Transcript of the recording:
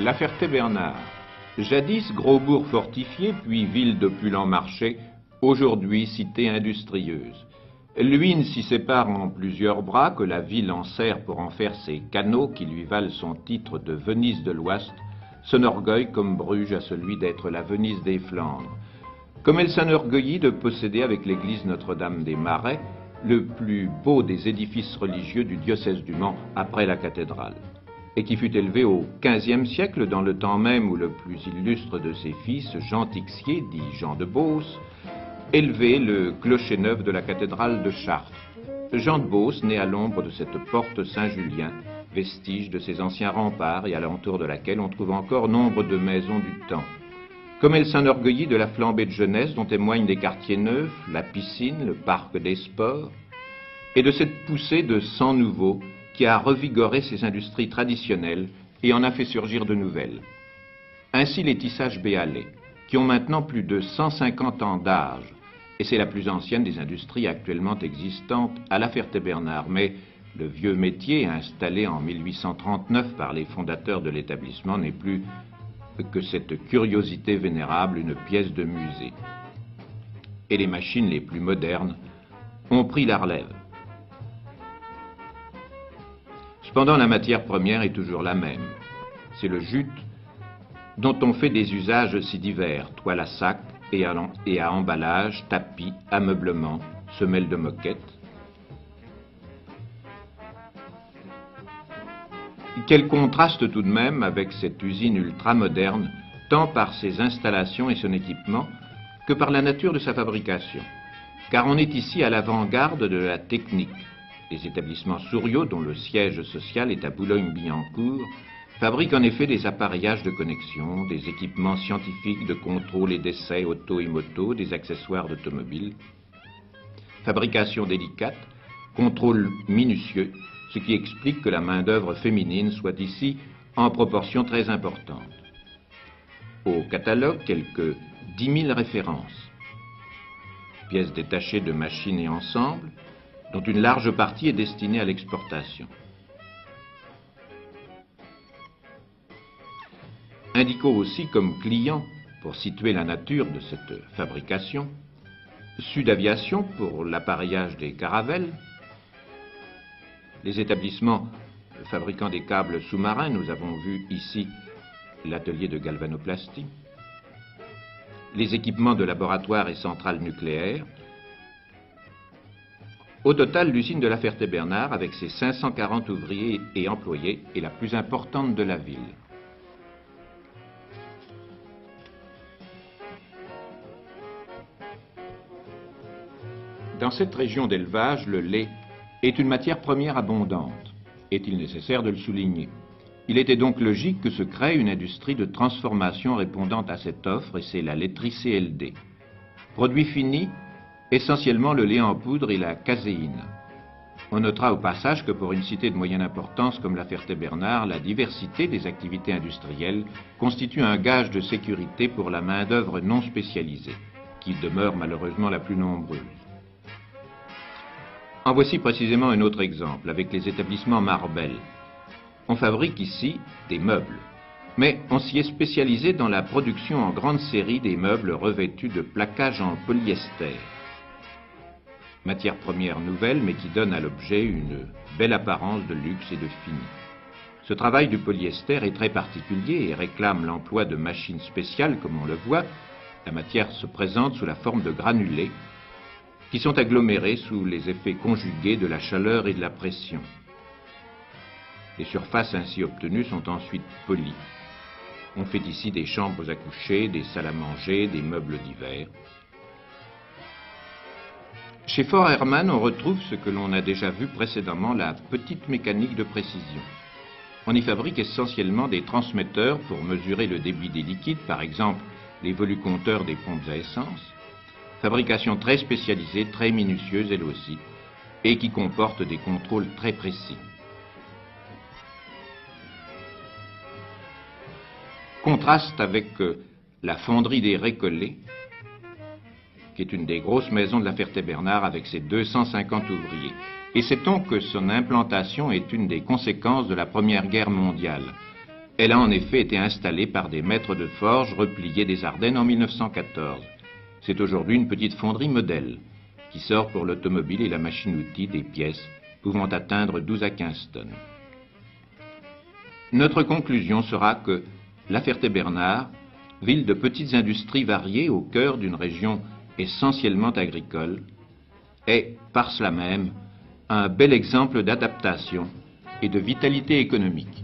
La Ferté-Bernard, jadis gros bourg fortifié, puis ville d'opulents marchés, aujourd'hui cité industrieuse. L'Huisne s'y sépare en plusieurs bras que la ville en sert pour en faire ses canaux qui lui valent son titre de Venise de l'Ouest, s'enorgueille comme Bruges à celui d'être la Venise des Flandres. Comme elle s'enorgueillit de posséder avec l'église Notre-Dame des Marais le plus beau des édifices religieux du diocèse du Mans après la cathédrale, et qui fut élevé au XVe siècle dans le temps même où le plus illustre de ses fils, Jean Tixier, dit Jean de Beauce, élevait le clocher neuf de la cathédrale de Chartres. Jean de Beauce, né à l'ombre de cette porte Saint-Julien, vestige de ces anciens remparts et alentour de laquelle on trouve encore nombre de maisons du temps. Comme elle s'enorgueillit de la flambée de jeunesse dont témoignent des quartiers neufs, la piscine, le parc des sports, et de cette poussée de sang nouveau qui a revigoré ses industries traditionnelles et en a fait surgir de nouvelles. Ainsi les tissages béalais, qui ont maintenant plus de 150 ans d'âge, et c'est la plus ancienne des industries actuellement existantes à la Ferté-Bernard, mais le vieux métier, installé en 1839 par les fondateurs de l'établissement, n'est plus que cette curiosité vénérable, une pièce de musée. Et les machines les plus modernes ont pris la relève. Cependant, la matière première est toujours la même. C'est le jute dont on fait des usages si divers, toile à sac et à emballage, tapis, ameublement, semelles de moquette. Quel contraste tout de même avec cette usine ultramoderne, tant par ses installations et son équipement, que par la nature de sa fabrication. Car on est ici à l'avant-garde de la technique. Les établissements Souriau, dont le siège social est à Boulogne-Billancourt, fabriquent en effet des appareillages de connexion, des équipements scientifiques de contrôle et d'essai auto et moto, des accessoires d'automobile. Fabrication délicate, contrôle minutieux, ce qui explique que la main-d'œuvre féminine soit ici en proportion très importante. Au catalogue, quelques 10 000 références. Pièces détachées de machines et ensembles, dont une large partie est destinée à l'exportation. Indiquons aussi comme client, pour situer la nature de cette fabrication, Sud Aviation pour l'appareillage des caravelles, les établissements fabriquant des câbles sous-marins, nous avons vu ici l'atelier de galvanoplastie, les équipements de laboratoire et centrales nucléaires. Au total, l'usine de la Ferté-Bernard, avec ses 540 ouvriers et employés, est la plus importante de la ville. Dans cette région d'élevage, le lait est une matière première abondante. Est-il nécessaire de le souligner? Il était donc logique que se crée une industrie de transformation répondant à cette offre, et c'est la laiterie CLD. Produit fini, essentiellement le lait en poudre et la caséine. On notera au passage que pour une cité de moyenne importance comme la Ferté-Bernard, la diversité des activités industrielles constitue un gage de sécurité pour la main-d'œuvre non spécialisée, qui demeure malheureusement la plus nombreuse. En voici précisément un autre exemple, avec les établissements Marbel. On fabrique ici des meubles, mais on s'y est spécialisé dans la production en grande série des meubles revêtus de plaquage en polyester. Matière première nouvelle, mais qui donne à l'objet une belle apparence de luxe et de fini. Ce travail du polyester est très particulier et réclame l'emploi de machines spéciales, comme on le voit. La matière se présente sous la forme de granulés, qui sont agglomérés sous les effets conjugués de la chaleur et de la pression. Les surfaces ainsi obtenues sont ensuite polies. On fait ici des chambres à coucher, des salles à manger, des meubles divers. Chez Fort Hermann, on retrouve ce que l'on a déjà vu précédemment, la petite mécanique de précision. On y fabrique essentiellement des transmetteurs pour mesurer le débit des liquides, par exemple les volucompteurs des pompes à essence. Fabrication très spécialisée, très minutieuse elle aussi, et qui comporte des contrôles très précis. Contraste avec la fonderie des Récollets, qui est une des grosses maisons de la Ferté-Bernard avec ses 250 ouvriers. Et sait-on que son implantation est une des conséquences de la Première Guerre mondiale. Elle a en effet été installée par des maîtres de forge repliés des Ardennes en 1914. C'est aujourd'hui une petite fonderie modèle qui sort pour l'automobile et la machine-outil des pièces pouvant atteindre 12 à 15 tonnes. Notre conclusion sera que La Ferté-Bernard, ville de petites industries variées au cœur d'une région essentiellement agricole, est, par cela même, un bel exemple d'adaptation et de vitalité économique.